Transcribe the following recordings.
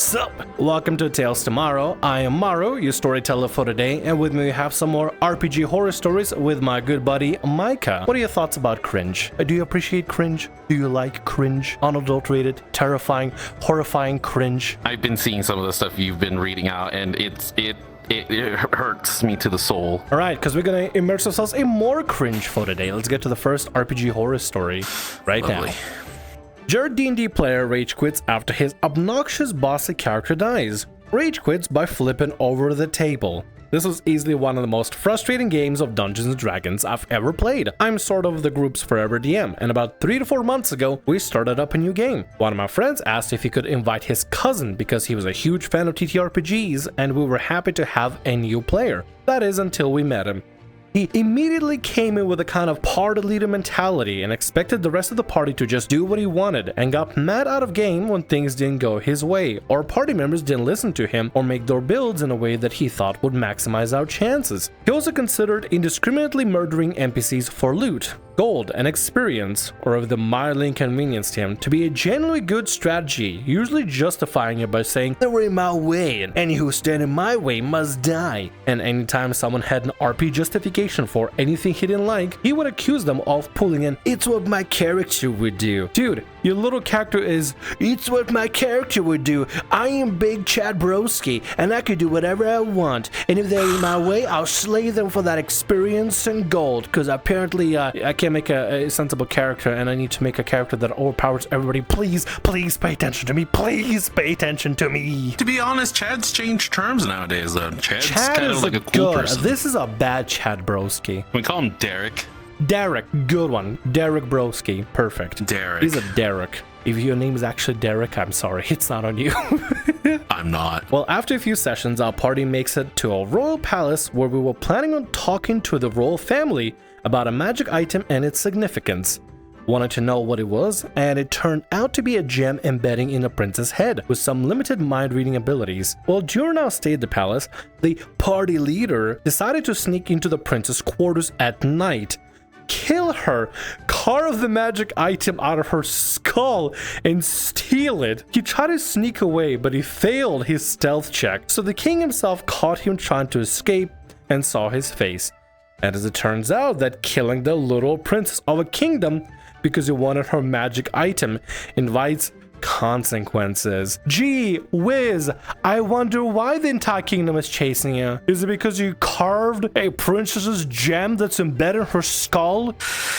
What's up? Welcome to Tales Tomorrow. I am Morrow, your storyteller for today, and with me we have some more RPG horror stories with my good buddy Miecca. What are your thoughts about cringe? Do you appreciate cringe? Do you like cringe? Unadulterated, terrifying, horrifying cringe? I've been seeing some of the stuff you've been reading out, and it hurts me to the soul. Alright, because we're gonna immerse ourselves in more cringe for today. Let's get to the first RPG horror story right Lovely. now. Your D&D player rage quits after his obnoxious bossy character dies. Rage quits by flipping over the table. This was easily one of the most frustrating games of Dungeons & Dragons I've ever played. I'm sort of the group's forever DM, and about 3 to 4 months ago, we started up a new game. One of my friends asked if he could invite his cousin because he was a huge fan of TTRPGs, and we were happy to have a new player. That is, until we met him. He immediately came in with a kind of party leader mentality and expected the rest of the party to just do what he wanted, and got mad out of game when things didn't go his way, or party members didn't listen to him or make their builds in a way that he thought would maximize our chances. He also considered indiscriminately murdering NPCs for loot, gold, and experience, or if the mildly inconvenienced him, to be a genuinely good strategy, usually justifying it by saying, "They were in my way, and any who stand in my way must die." And anytime someone had an RP justification for anything he didn't like, he would accuse them of pulling in, "It's what my character would do." Dude, your little character is, "It's what my character would do. I am Big Chad Broski, and I could do whatever I want, and if they're in my way, I'll slay them for that experience and gold, because apparently I can't make a sensible character, and I need to make a character that overpowers everybody. Please pay attention to me. Please pay attention to me." To be honest, Chad's changed terms nowadays, though. Chad's Chad kind is of like a cool good. person. This is a bad Chad Broski. We call him Derek. Derek, good one. Derek Broski, perfect. Derek. He's a Derek. If your name is actually Derek, I'm sorry, it's not on you. I'm not. Well, after a few sessions, our party makes it to a royal palace where we were planning on talking to the royal family about a magic item and its significance. Wanted to know what it was, and it turned out to be a gem embedding in a prince's head with some limited mind-reading abilities. Well, during our stay at the palace, the party leader decided to sneak into the prince's quarters at night, kill her, carve the magic item out of her skull, and steal it. He tried to sneak away, but he failed his stealth check, so the king himself caught him trying to escape and saw his face. And as it turns out, that killing the little princess of a kingdom because he wanted her magic item invites consequences. Gee whiz, I wonder why the entire kingdom is chasing you. Is it because you carved a princess's gem that's embedded in her skull?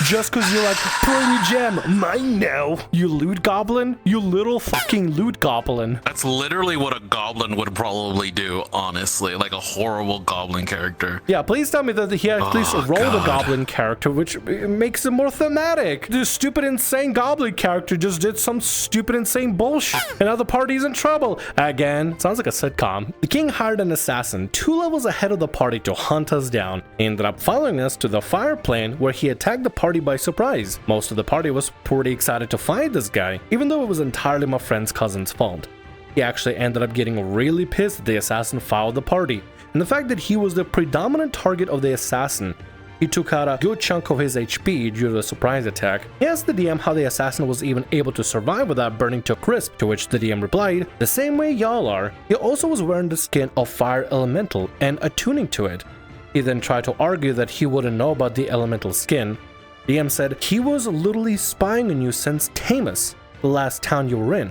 Just because you're like, pretty gem, mine now. You loot goblin? You little fucking loot goblin. That's literally what a goblin would probably do, honestly. Like a horrible goblin character. Yeah, please tell me that he at least rolled a goblin character, which makes it more thematic. The stupid, insane goblin character just did some stupid, insane bullshit, and now the party's in trouble again. Sounds like a sitcom. The king hired an assassin 2 levels ahead of the party to hunt us down. He ended up following us to the fire plane where he attacked the party by surprise. Most of the party was pretty excited to find this guy, even though it was entirely my friend's cousin's fault. He actually ended up getting really pissed that the assassin fouled the party, and the fact that he was the predominant target of the assassin. He took out a good chunk of his HP due to the surprise attack. He asked the DM how the assassin was even able to survive without burning to a crisp, to which the DM replied, "The same way y'all are." He also was wearing the skin of fire elemental and attuning to it. He then tried to argue that he wouldn't know about the elemental skin. DM said he was literally spying on you since Tamus, the last town you were in.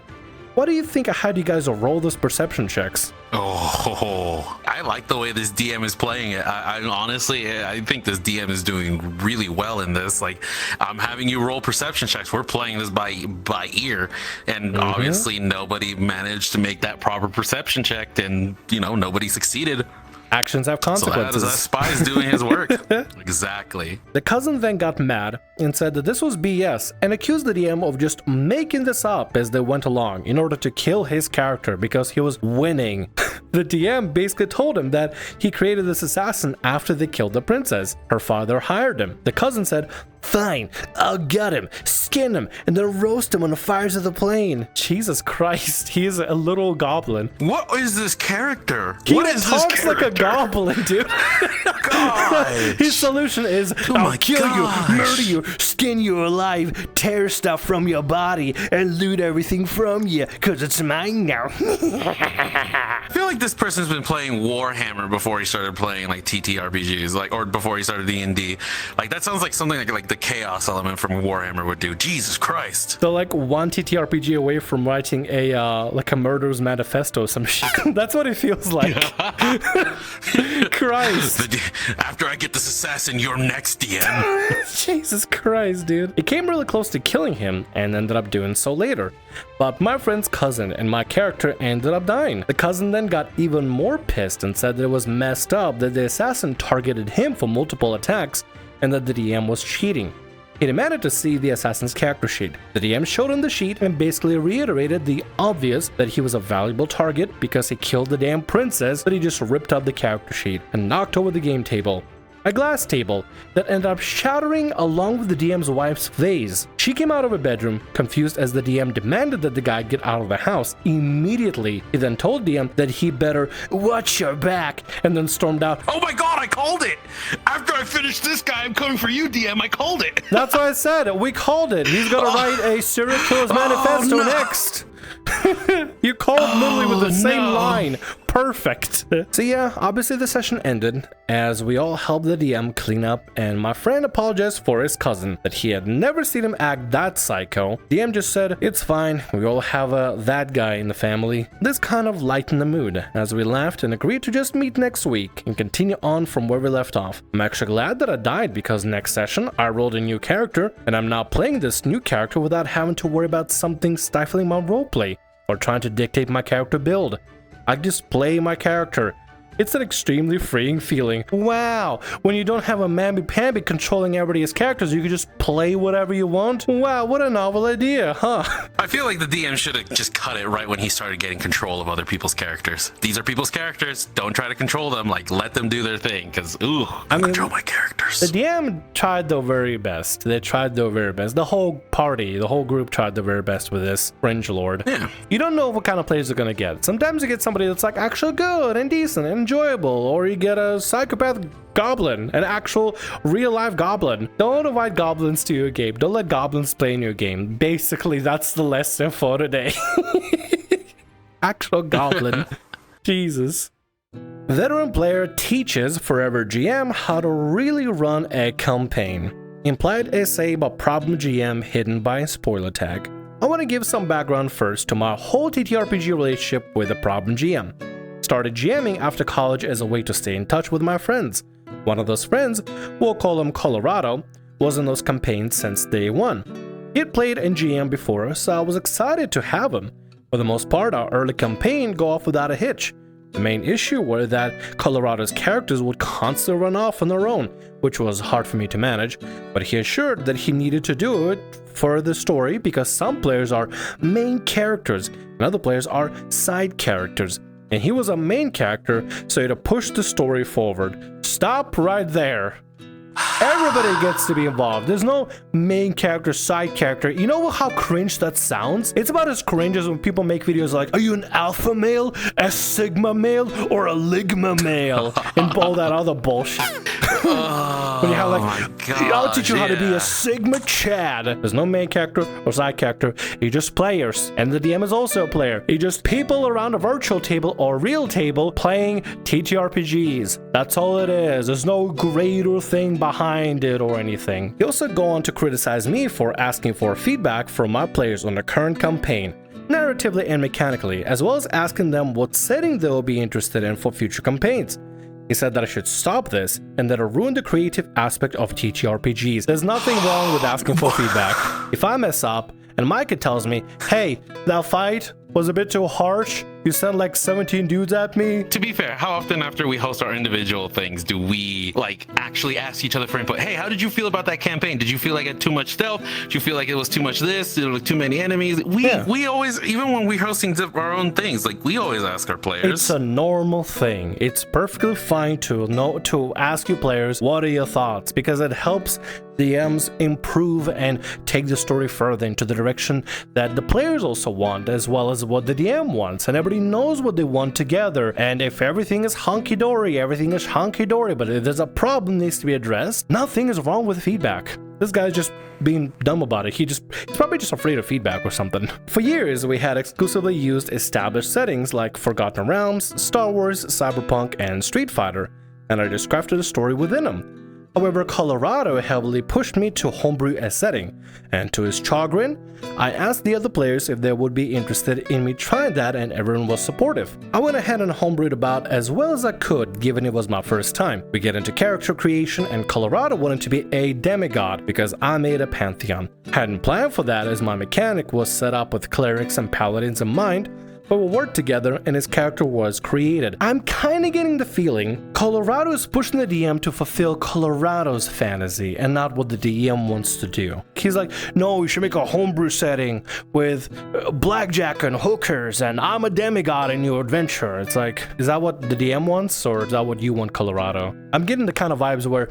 What do you think I had you guys roll those perception checks? Oh, I like the way this DM is playing it. I honestly, I think this DM is doing really well in this. Like, I'm having you roll perception checks. We're playing this by ear, and obviously nobody managed to make that proper perception check, and nobody succeeded. Actions have consequences. So that spy's doing his work. Exactly. The cousin then got mad and said that this was BS and accused the DM of just making this up as they went along in order to kill his character because he was winning. The DM basically told him that he created this assassin after they killed the princess. Her father hired him. The cousin said, "Fine, I'll gut him, skin him, and then roast him on the fires of the plain." Jesus Christ, he is a little goblin. What is this character? He What is this talks like a goblin, dude. Gosh. His solution is, I'll kill gosh. you, murder you, skin you alive, tear stuff from your body, and loot everything from you, because it's mine now. I feel like this person's been playing Warhammer before he started playing like TTRPGs, like, or before he started D&D. Like that sounds like something like the chaos element from Warhammer would do. Jesus Christ. So like one TTRPG away from writing a like a murderer's manifesto or some shit. That's what it feels like. Christ. After I get this assassin, you're next, DM. Jesus Christ, dude. It came really close to killing him and ended up doing so later. But my friend's cousin and my character ended up dying. The cousin then got even more pissed and said that it was messed up that the assassin targeted him for multiple attacks and that the DM was cheating. He demanded to see the assassin's character sheet. The DM showed him the sheet and basically reiterated the obvious that he was a valuable target because he killed the damn princess, but he just ripped up the character sheet and knocked over the game table. A glass table that ended up shattering along with the DM's wife's vase. She came out of her bedroom, confused as the DM demanded that the guy get out of the house immediately. He then told DM that he better watch your back and then stormed out. Oh my god, I called it! After I finish this guy, I'm coming for you, DM. I called it. That's what I said. We called it. He's gonna write a serial killer's manifesto next. You called literally with the same line. Perfect. So yeah, obviously the session ended as we all helped the DM clean up, and my friend apologized for his cousin that he had never seen him act that psycho. DM just said, "It's fine, we all have that guy in the family." This kind of lightened the mood as we laughed and agreed to just meet next week and continue on from where we left off. I'm actually glad that I died because next session I rolled a new character and I'm now playing this new character without having to worry about something stifling my roleplay or trying to dictate my character build. I just play my character. It's an extremely freeing feeling. Wow, when you don't have a mamby-pamby controlling everybody's characters, you can just play whatever you want. Wow, what a novel idea, huh? I feel like the DM should have just cut it right when he started getting control of other people's characters. These are people's characters. Don't try to control them. Like, let them do their thing, because, ooh, I control my characters. The DM tried their very best. They tried their very best. The whole party, the whole group tried their very best with this Edgelord. Yeah. You don't know what kind of players you're gonna get. Sometimes you get somebody that's like actually good and decent and enjoyable, or you get a psychopath goblin, an actual real-life goblin. Don't invite goblins to your game. Don't let goblins play in your game. Basically, that's the lesson for today. Actual goblin. Jesus. Veteran player teaches forever GM how to really run a campaign. Implied essay about problem GM hidden by a spoiler tag. I want to give some background first to my whole TTRPG relationship with a problem GM. Started GMing after college as a way to stay in touch with my friends. One of those friends, we'll call him Colorado, was in those campaigns since day one. He had played in GM before, so I was excited to have him. For the most part, our early campaign go off without a hitch. The main issue was that Colorado's characters would constantly run off on their own, which was hard for me to manage, but he assured that he needed to do it for the story because some players are main characters and other players are side characters. And he was a main character, so he had to push the story forward. Stop right there. Everybody gets to be involved. There's no main character, side character. You know how cringe that sounds? It's about as cringe as when people make videos like, are you an alpha male, a sigma male, or a ligma male? And all that other bullshit. When you have like, I'll teach you how to be a sigma chad. There's no main character or side character. You're just players. And the DM is also a player. You're just people around a virtual table or real table playing TTRPGs. That's all it is. There's no greater thing behind it or anything. He also go on to criticize me for asking for feedback from my players on the current campaign, narratively and mechanically, as well as asking them what setting they will be interested in for future campaigns. He said that I should stop this and that it ruined the creative aspect of TTRPGs. There's nothing wrong with asking for feedback. If I mess up and Miecca tells me, hey, that fight was a bit too harsh. You sent like 17 dudes at me. To be fair, how often after we host our individual things do we like actually ask each other for input? Hey, how did you feel about that campaign? Did you feel like it had too much stealth? Did you feel like it was too much this? Did it look too many enemies? We always, even when we're hosting our own things, like we always ask our players. It's a normal thing. It's perfectly fine to ask your players what are your thoughts, because it helps DMs improve and take the story further into the direction that the players also want, as well as what the DM wants, and everybody knows what they want together. And if everything is hunky-dory, everything is hunky-dory, but if there's a problem that needs to be addressed, nothing is wrong with feedback. This guy's just being dumb about it. He's probably just afraid of feedback or something. For years, we had exclusively used established settings like Forgotten Realms, Star Wars, Cyberpunk, and Street Fighter, and I just crafted a story within them. However, Colorado heavily pushed me to homebrew a setting, and to his chagrin, I asked the other players if they would be interested in me trying that, and everyone was supportive. I went ahead and homebrewed about as well as I could, given it was my first time. We get into character creation, and Colorado wanted to be a demigod because I made a pantheon. Hadn't planned for that, as my mechanic was set up with clerics and paladins in mind, but we worked together and his character was created. I'm kinda getting the feeling Colorado is pushing the DM to fulfill Colorado's fantasy and not what the DM wants to do. He's like, no, you should make a homebrew setting with blackjack and hookers and I'm a demigod in your adventure. It's like, is that what the DM wants, or is that what you want, Colorado? I'm getting the kind of vibes where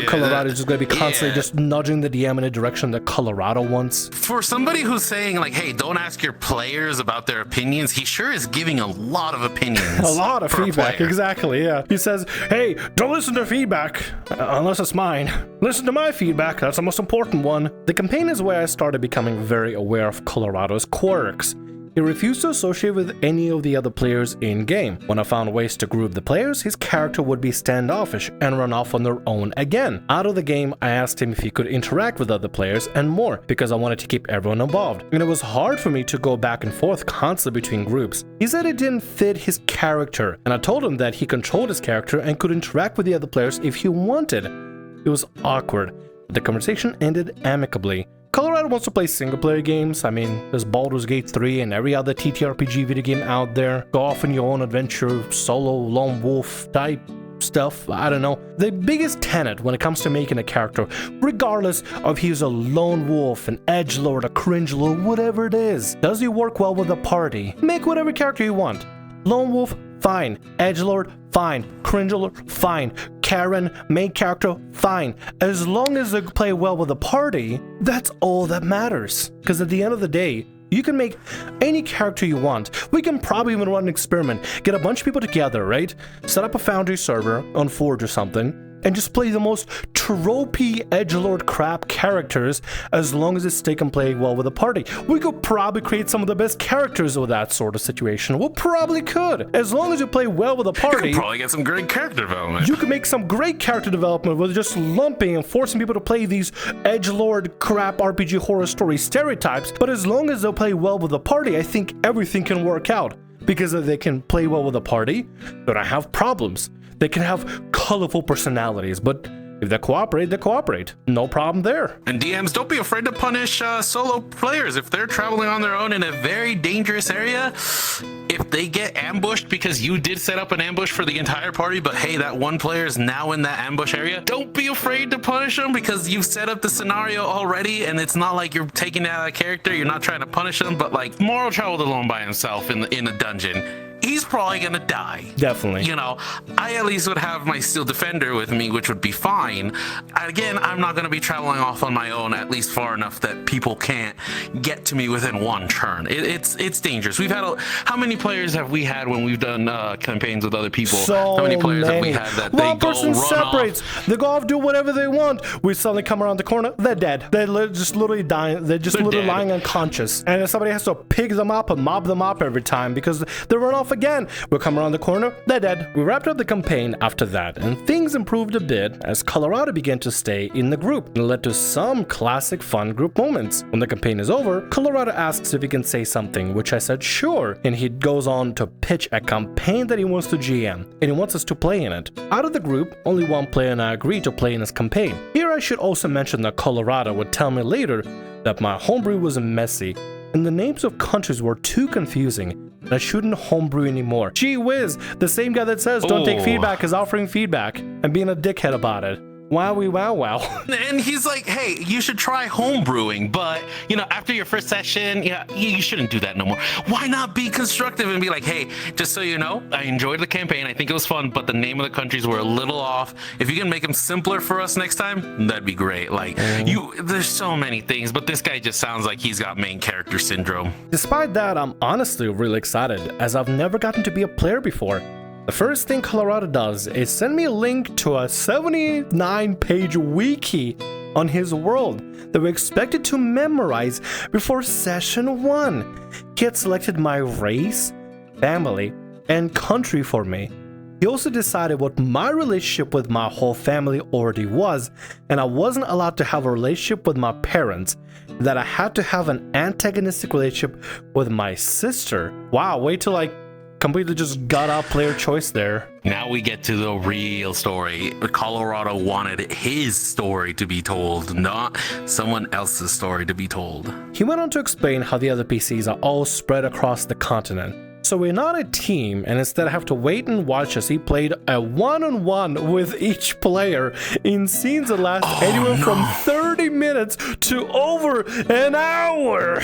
Colorado is just gonna be constantly just nudging the DM in a direction that Colorado wants. For somebody who's saying like, hey, don't ask your players about their opinions, he sure is giving a lot of opinions. A lot of feedback, exactly, yeah. He says, hey, don't listen to feedback unless it's mine. Listen to my feedback, that's the most important one. The campaign is where I started becoming very aware of Colorado's quirks. He refused to associate with any of the other players in-game. When I found ways to group the players, his character would be standoffish and run off on their own again. Out of the game, I asked him if he could interact with other players and more, because I wanted to keep everyone involved. And it was hard for me to go back and forth constantly between groups. He said it didn't fit his character, and I told him that he controlled his character and could interact with the other players if he wanted. It was awkward, but the conversation ended amicably. Colorado wants to play single-player games. I mean, there's Baldur's Gate 3 and every other TTRPG video game out there. Go off on your own adventure, solo, lone wolf type stuff, I don't know. The biggest tenet when it comes to making a character, regardless of he's a lone wolf, an edgelord, a cringelord, whatever it is, does he work well with a party? Make whatever character you want. Lone wolf, fine. Edgelord, fine. Cringelord, fine. Karen, main character, fine. As long as they play well with the party, that's all that matters. Because at the end of the day, you can make any character you want. We can probably even run an experiment. Get a bunch of people together, right? Set up a Foundry server on Forge or something, and just play the most tropey edgelord crap characters as long as they can play well with the party. We could probably create some of the best characters with that sort of situation. We probably could. As long as you play well with the party, you could probably get some great character development. You could make some great character development with just lumping and forcing people to play these edgelord crap RPG horror story stereotypes. But as long as they'll play well with the party, I think everything can work out. Because if they can play well with the party, then I have problems. They can have colorful personalities, but if they cooperate. No problem there. And DMs, don't be afraid to punish solo players if they're traveling on their own in a very dangerous area. If they get ambushed because you did set up an ambush for the entire party, but hey, that one player is now in that ambush area, don't be afraid to punish them because you've set up the scenario already, and it's not like you're taking out a character, you're not trying to punish them, but like Morrow traveled alone by himself in a dungeon. He's probably gonna die. Definitely. You know, I at least would have my Steel Defender with me, which would be fine. Again, I'm not gonna be traveling off on my own, at least far enough that people can't get to me within one turn. It's dangerous. We've had how many players have we had when we've done campaigns with other people? How many players have we had that one person separates? They go off, do whatever they want. We suddenly come around the corner, they're dead. They're just literally dying. They're literally lying unconscious. And then somebody has to pick them up and mob them up every time because they run off again. We'll come around the corner, they're dead. We wrapped up the campaign after that, and things improved a bit as Colorado began to stay in the group, and it led to some classic fun group moments. When the campaign is over, Colorado asks if he can say something, which I said sure, and he goes on to pitch a campaign that he wants to GM, and he wants us to play in it. Out of the group, only one player and I agreed to play in his campaign. Here I should also mention that Colorado would tell me later that my homebrew was messy, and the names of countries were too confusing, and I shouldn't homebrew anymore. Gee whiz, the same guy that says don't take feedback is offering feedback and being a dickhead about it. Wowie wow wow. And he's like, hey, you should try homebrewing, but, you know, after your first session, yeah, you shouldn't do that no more. Why not be constructive and be like, hey, just so you know, I enjoyed the campaign, I think it was fun, but the name of the countries were a little off. If you can make them simpler for us next time, that'd be great. Like, there's so many things, but this guy just sounds like he's got main character syndrome. Despite that, I'm honestly really excited, as I've never gotten to be a player before. The first thing Colorado does is send me a link to a 79-page wiki on his world that we're expected to memorize before session 1. He had selected my race, family, and country for me. He also decided what my relationship with my whole family already was, and I wasn't allowed to have a relationship with my parents, that I had to have an antagonistic relationship with my sister. Wow, wait till I completely just got out player choice there. Now we get to the real story. Colorado wanted his story to be told, not someone else's story to be told. He went on to explain how the other PCs are all spread across the continent. So we're not a team, and instead have to wait and watch as he played a one-on-one with each player in scenes that last anywhere from 30 minutes to over an hour.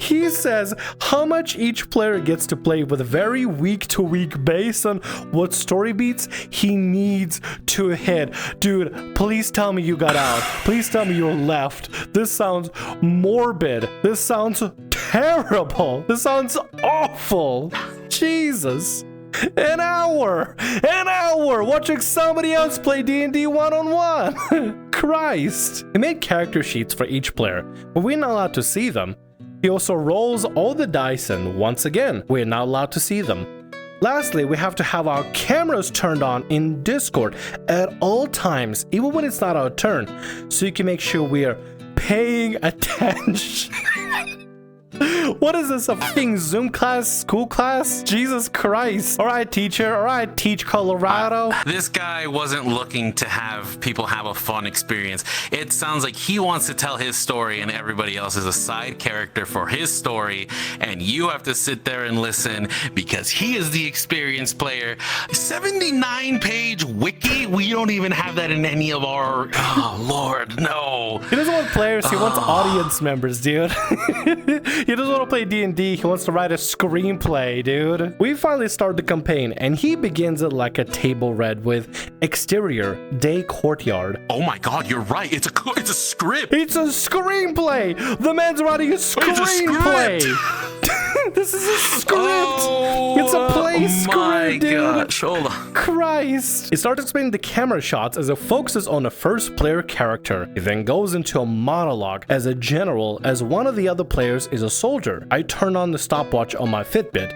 He says how much each player gets to play with very week to week based on what story beats he needs to hit. Dude, please tell me you got out. Please tell me you're left. This sounds morbid. This sounds terrible. This sounds awful. Jesus. An hour watching somebody else play D&D one-on-one. Christ. He made character sheets for each player, but we're not allowed to see them. He also rolls all the dice, and once again, we're not allowed to see them. Lastly, we have to have our cameras turned on in Discord at all times, even when it's not our turn, so you can make sure we are paying attention. What is this, a fucking Zoom class, school class? Jesus Christ. All right, teacher. All right, teach Colorado. This guy wasn't looking to have people have a fun experience. It sounds like he wants to tell his story and everybody else is a side character for his story, and you have to sit there and listen because he is the experienced player. 79-page wiki? We don't even have that in any of our... Oh, Lord, no. He doesn't want players. He wants audience members, dude. He doesn't want to play D&D, he wants to write a screenplay, dude. We finally start the campaign, and he begins it like a table read with exterior, day courtyard. Oh my god, you're right. It's a script. It's a screenplay. The man's writing a screenplay. This is a script. Oh, it's a play script, dude. Gosh, hold on. Christ. He starts explaining the camera shots as it focuses on a first player character. He then goes into a monologue as a general, as one of the other players is a soldier. I turn on the stopwatch on my Fitbit.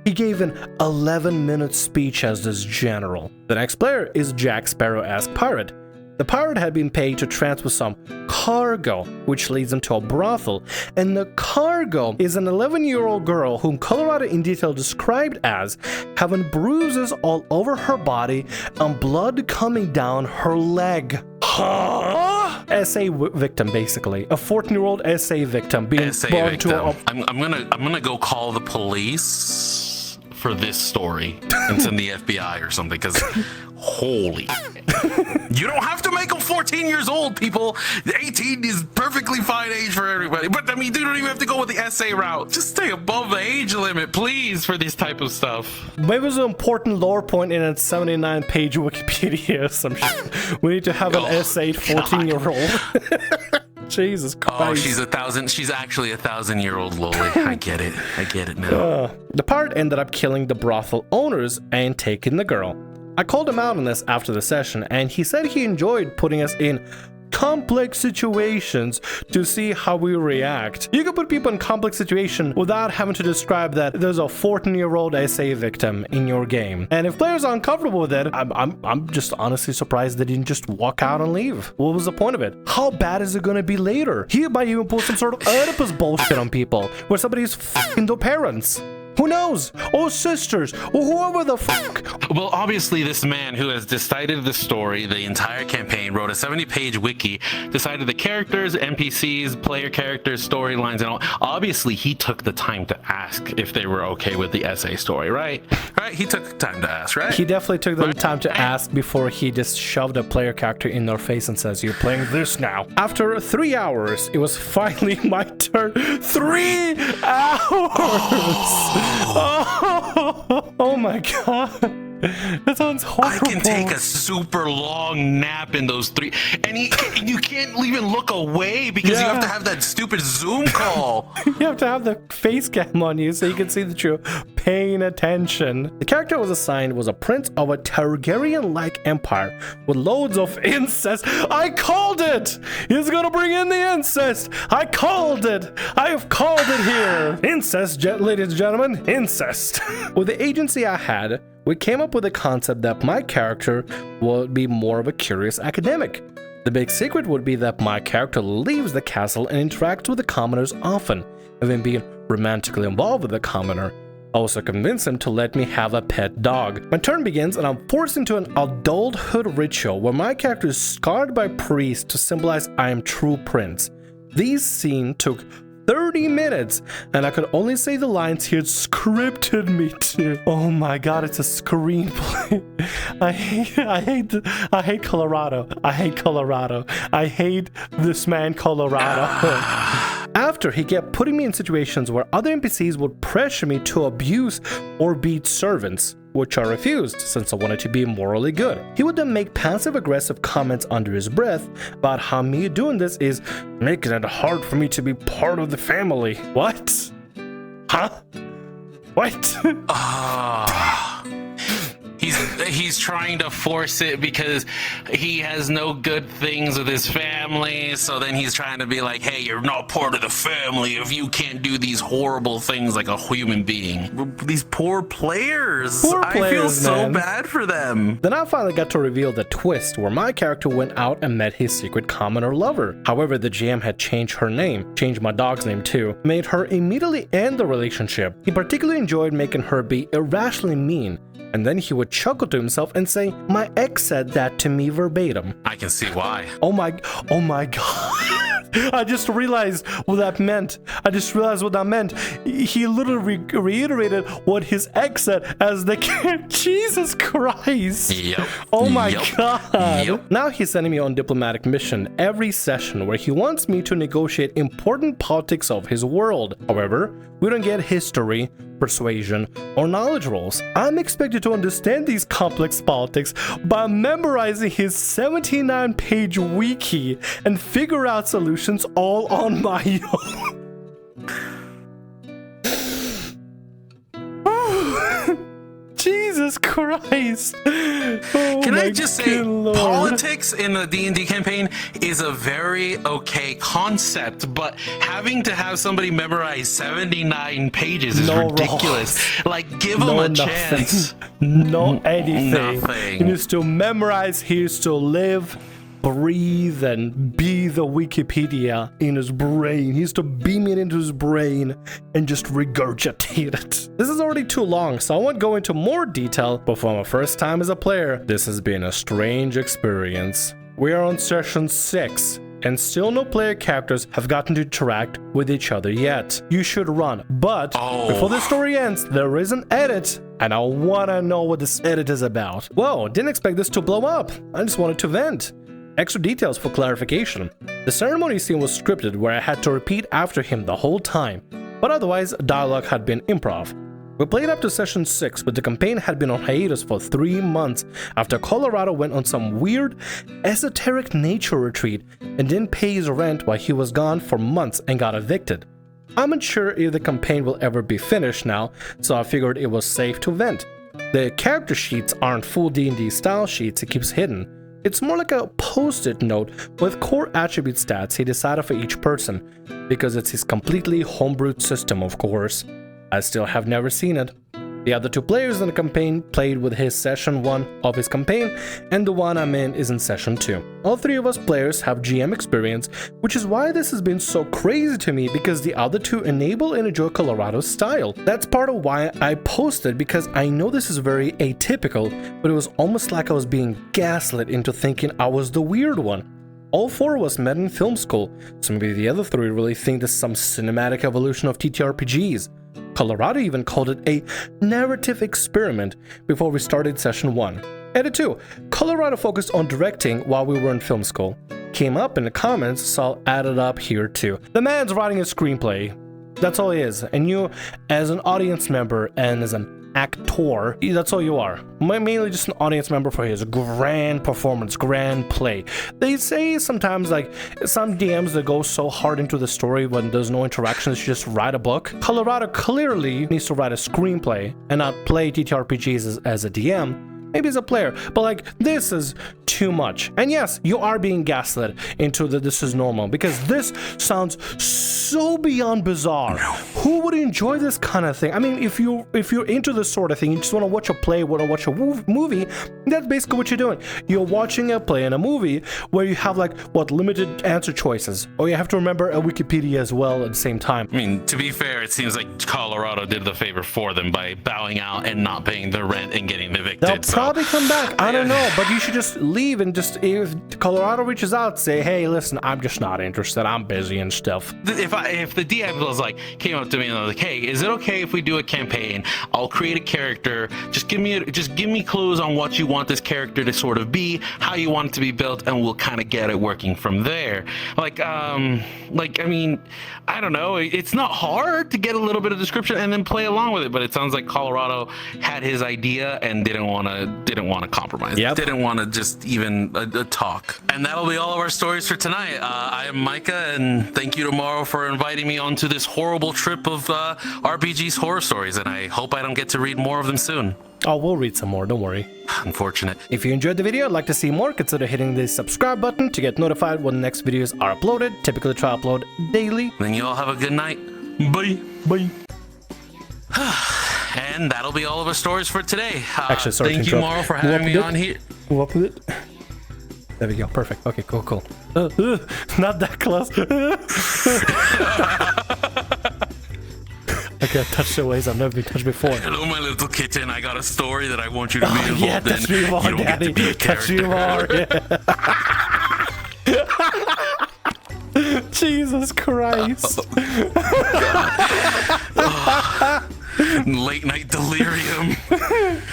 He gave an 11-minute speech as this general. The next player is Jack Sparrow-esque pirate. The pirate had been paid to transfer some cargo, which leads him to a brothel, and the cargo is an 11-year-old girl whom Colorado in detail described as having bruises all over her body and blood coming down her leg. SA victim, basically. A 14-year-old SA victim being brought to a... I'm gonna go call the police for this story and send the FBI or something, because holy... You don't have to make them 14 years old, people. 18 is perfectly fine age for everybody. But I mean, you don't even have to go with the SA route. Just stay above the age limit, please, for this type of stuff. Maybe there's an important lore point in a 79-page Wikipedia or some shit. We need to have an SA 14-year-old. Jesus Christ. Oh, she's actually 1,000-year-old loli. I get it now. The pirate ended up killing the brothel owners and taking the girl. I called him out on this after the session, and he said he enjoyed putting us in complex situations to see how we react. You can put people in complex situations without having to describe that there's a 14-year-old SA victim in your game. And if players are uncomfortable with it, I'm just honestly surprised they didn't just walk out and leave. What was the point of it? How bad is it going to be later? He might even pull some sort of Oedipus bullshit on people, where somebody's fucking their parents. Who knows? Or sisters, or whoever the fuck. Well, obviously, this man who has decided the story, the entire campaign, wrote a 70-page wiki, decided the characters, NPCs, player characters, storylines, and all. Obviously, he took the time to ask if they were okay with the essay story, right? Right? He took the time to ask, right? He definitely took the time to ask before he just shoved a player character in their face and says, "You're playing this now." After 3 hours, it was finally my turn. 3 hours! Oh my god. That sounds horrible. I can take a super long nap in those 3, and you can't even look away because you have to have that stupid Zoom call. You have to have the face cam on you so you can see that you're paying attention. The character I was assigned was a prince of a Targaryen-like empire with loads of incest. I called it! He's gonna bring in the incest! I called it! I have called it here! Incest, ladies and gentlemen, incest. With the agency I had, we came up with a concept that my character would be more of a curious academic. The big secret would be that my character leaves the castle and interacts with the commoners often, even being romantically involved with the commoner. I also convinced him to let me have a pet dog. My turn begins and I'm forced into an adulthood ritual where my character is scarred by priests to symbolize I am true prince. These scenes took 30 minutes, and I could only say the lines he had scripted me to. Oh my god, it's a screenplay. I hate Colorado. I hate Colorado. I hate this man, Colorado. After, he kept putting me in situations where other NPCs would pressure me to abuse or beat servants, which I refused since I wanted to be morally good. He would then make passive-aggressive comments under his breath about how me doing this is making it hard for me to be part of the family. What? Huh? What? He's trying to force it because he has no good things with his family, so then he's trying to be like, hey, you're not part of the family if you can't do these horrible things like a human being. These poor players. I feel so bad for them. Then I finally got to reveal the twist where my character went out and met his secret commoner lover. However, the GM had changed her name, changed my dog's name too, made her immediately end the relationship. He particularly enjoyed making her be irrationally mean, and then he would chuckle to himself and say, "My ex said that to me verbatim." I can see why. Oh my god. I just realized what that meant. He literally reiterated what his ex said as the Jesus Christ. Yep. Oh my god. Yep. Now he's sending me on diplomatic mission every session where he wants me to negotiate important politics of his world. However, we don't get history, persuasion, or knowledge rolls. I'm expected to understand these complex politics by memorizing his 79-page wiki and figure out solutions all on my own. Jesus Christ. Oh, can I just say, Lord. Politics in the D&D campaign is a very okay concept, but having to have somebody memorize 79 pages is ridiculous. Rolls. Like, give them a chance. No anything. Nothing. He needs to memorize, he needs to live, breathe, and be the Wikipedia in his brain. He needs to beam it into his brain and just regurgitate it. This is already too long, so I won't go into more detail, but for my first time as a player, this has been a strange experience. We are on session 6, and still no player characters have gotten to interact with each other yet. You should run, but before the story ends, there is an edit, and I wanna know what this edit is about. Whoa, didn't expect this to blow up. I just wanted to vent. Extra details for clarification. The ceremony scene was scripted where I had to repeat after him the whole time, but otherwise dialogue had been improv. We played up to session 6, but the campaign had been on hiatus for 3 months after Colorado went on some weird, esoteric nature retreat and didn't pay his rent while he was gone for months and got evicted. I'm unsure if the campaign will ever be finished now, so I figured it was safe to vent. The character sheets aren't full D&D style sheets, it keeps hidden. It's more like a post-it note with core attribute stats he decided for each person, because it's his completely homebrewed system, of course. I still have never seen it. The other 2 players in the campaign played with his session 1 of his campaign, and the one I'm in is in session 2. All 3 of us players have GM experience, which is why this has been so crazy to me, because the other 2 enable and enjoy Colorado's style. That's part of why I posted, because I know this is very atypical, but it was almost like I was being gaslit into thinking I was the weird one. All 4 of us met in film school, so maybe the other 3 really think this is some cinematic evolution of TTRPGs. Colorado even called it a narrative experiment before we started session 1. Edit 2. Colorado focused on directing while we were in film school. Came up in the comments, so I'll add it up here too. The man's writing a screenplay. That's all he is. And you, as an audience member and as an actor, that's all you are. Mainly just an audience member for his grand performance, grand play. They say sometimes, like, some DMs that go so hard into the story when there's no interaction, they should just write a book. Colorado clearly needs to write a screenplay and not play TTRPGs as a DM. Maybe as a player, but like, this is too much. And yes, you are being gaslit into that this is normal, because this sounds so beyond bizarre. Who would enjoy this kind of thing? I mean, if you're into this sort of thing, you just want to watch a play, want to watch a movie, that's basically what you're doing. You're watching a play in a movie where you have, like, what, limited answer choices, or you have to remember a Wikipedia as well at the same time. I mean, to be fair, it seems like Colorado did the favor for them by bowing out and not paying the rent and getting evicted. They'll probably come back. I don't know, but you should just leave and just, if Colorado reaches out, say, hey, listen, I'm just not interested. I'm busy and stuff. If the DM was like, came up to me and was like, hey, is it okay if we do a campaign? I'll create a character. Just give me clues on what you want this character to sort of be, how you want it to be built, and we'll kind of get it working from there. Like, I mean, I don't know. It's not hard to get a little bit of description and then play along with it, but it sounds like Colorado had his idea and didn't want to compromise. Yep. Didn't want to just even talk. And that'll be all of our stories for tonight. I am Miecca, and thank you to Morrow for inviting me onto this horrible trip of RPG's horror stories, and I hope I don't get to read more of them soon. Oh, we'll read some more, don't worry. Unfortunate. If you enjoyed the video, I'd like to see more, consider hitting the subscribe button to get notified when the next videos are uploaded. Typically try to upload daily. Then you all have a good night. Bye. Bye. And that'll be all of our stories for today. Actually, sorry thank to you, interrupt. Morrow, for having me on here. Go up with it. There we go. Perfect. Okay, cool. Not that close. Okay, I touched the ways I've never been touched before. Hello, my little kitten. I got a story that I want you to be involved yeah, in. touch me more, you don't Daddy. get to be a Touch me character. more. Yeah. Jesus Christ. Late night delirium.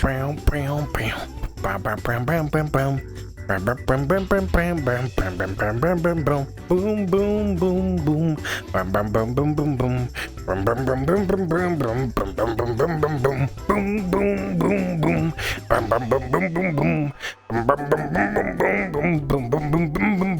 Boom, boom, boom. Boom, boom, boom, boom. Bum, bum, bum, bum, bum, bum. Bum, bum, bum, bum, bum, bum, bum. Bum, bum, bum, bum, bum, bum. Boom, boom, boom, boom. Bum, bum, bum, bum, bum, bum. Bum, bum, bum, bum, bum, bum, bum, bum, bum, bum, bum.